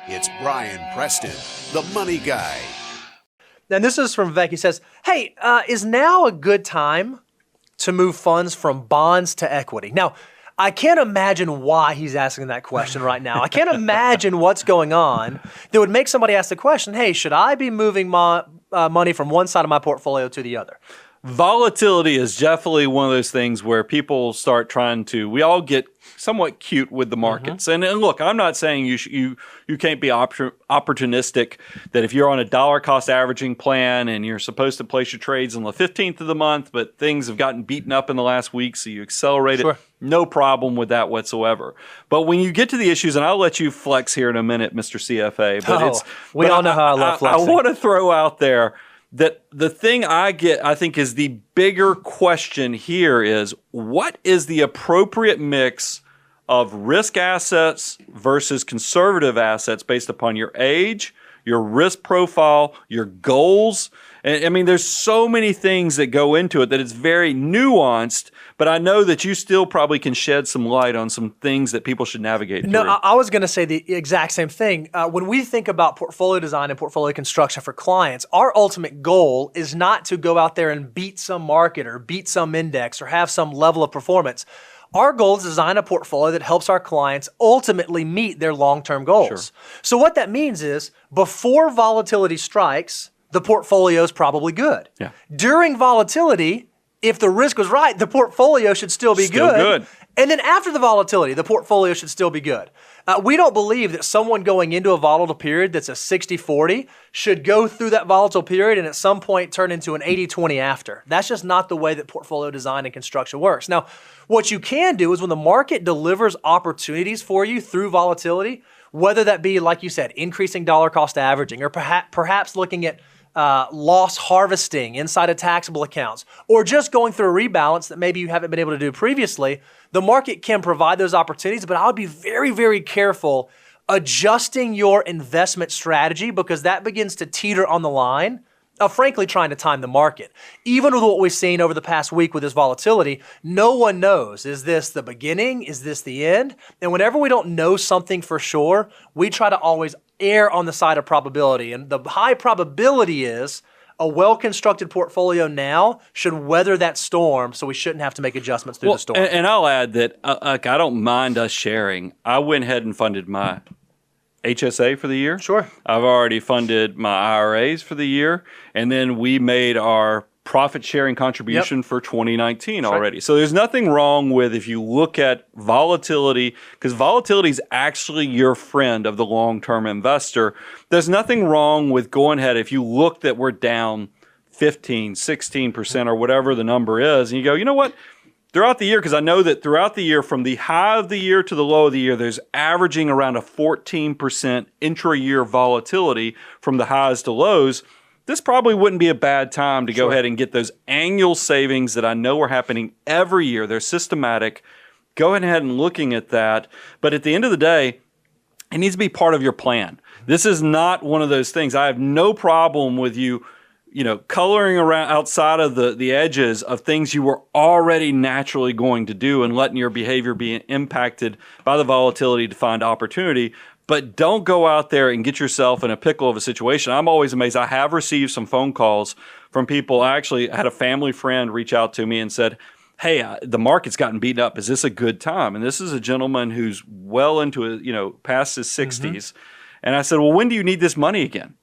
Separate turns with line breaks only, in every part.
It's Brian Preston, the Money Guy.
And this is from Vivek. He says, hey, is now a good time to move funds from bonds to equity? Now, I can't imagine why he's asking that question right now. I can't imagine what's going on that would make somebody ask the question, hey, should I be moving my money from one side of my portfolio to the other?
Volatility is definitely one of those things where people start trying to, we all get somewhat cute with the markets. Mm-hmm. And look, I'm not saying you can't be opportunistic, that if you're on a dollar cost averaging plan and you're supposed to place your trades on the 15th of the month, but things have gotten beaten up in the last week, so you accelerate it, no problem with that whatsoever. But when you get to the issues, and I'll let you flex here in a minute, Mr. CFA, but
we all know how I love flexing.
I want to throw out there that the thing I think is the bigger question here is, what is the appropriate mix of risk assets versus conservative assets based upon your age, your risk profile, your goals? And I mean, there's so many things that go into it that it's very nuanced, but I know that you still probably can shed some light on some things that people should navigate through.
No, I was going to say the exact same thing. When we think about portfolio design and portfolio construction for clients, our ultimate goal is not to go out there and beat some market or beat some index or have some level of performance. Our goal is to design a portfolio that helps our clients ultimately meet their long-term goals. Sure. So what that means is, before volatility strikes, the portfolio is probably good.
Yeah.
During volatility, if the risk was right, the portfolio should still be good. And then after the volatility, the portfolio should still be good. We don't believe that someone going into a volatile period that's a 60-40 should go through that volatile period and at some point turn into an 80-20 after. That's just not the way that portfolio design and construction works. Now, what you can do is when the market delivers opportunities for you through volatility, whether that be, like you said, increasing dollar cost averaging, or perhaps looking at loss harvesting inside of taxable accounts, or just going through a rebalance that maybe you haven't been able to do previously, the market can provide those opportunities, but I would be very, very careful adjusting your investment strategy, because that begins to teeter on the line of frankly trying to time the market. Even with what we've seen over the past week with this volatility, no one knows, is this the beginning? Is this the end? And whenever we don't know something for sure, we try to always err on the side of probability. And the high probability is a well-constructed portfolio now should weather that storm, so we shouldn't have to make adjustments through the storm.
And I'll add that I don't mind us sharing. I went ahead and funded my HSA for the year.
Sure.
I've already funded my IRAs for the year, and then we made our profit sharing contribution for 2019 already. Right. So there's nothing wrong with, if you look at volatility, because volatility is actually your friend of the long-term investor. There's nothing wrong with going ahead, if you look that we're down 15, 16% or whatever the number is, and you go, you know what? Throughout the year, because I know that throughout the year, from the high of the year to the low of the year, there's averaging around a 14% intra-year volatility from the highs to lows. This probably wouldn't be a bad time to go ahead and get those annual savings that I know are happening every year. They're systematic. Go ahead and looking at that. But at the end of the day, it needs to be part of your plan. This is not one of those things. I have no problem with you coloring around outside of the edges of things you were already naturally going to do and letting your behavior be impacted by the volatility to find opportunity. But don't go out there and get yourself in a pickle of a situation. I'm always amazed. I have received some phone calls from people. I actually had a family friend reach out to me and said, hey, the market's gotten beaten up. Is this a good time? And this is a gentleman who's well into past his 60s. Mm-hmm. And I said, well, when do you need this money again?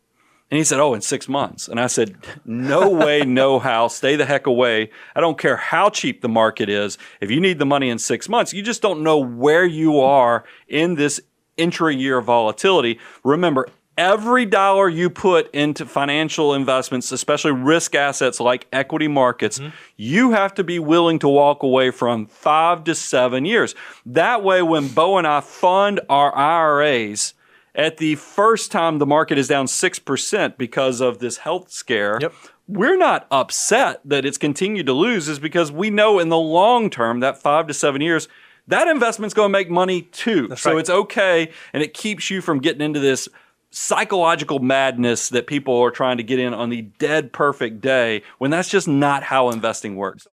And he said, in 6 months. And I said, no way, no how. Stay the heck away. I don't care how cheap the market is. If you need the money in 6 months, you just don't know where you are in this intra-year volatility. Remember, every dollar you put into financial investments, especially risk assets like equity markets, you have to be willing to walk away from 5 to 7 years. That way, when Bo and I fund our IRAs, at the first time the market is down 6% because of this health scare, we're not upset that it's continued to lose, is because we know in the long term, that 5 to 7 years, that investment's going to make money too. That's right. It's okay, and it keeps you from getting into this psychological madness that people are trying to get in on the dead perfect day, when that's just not how investing works.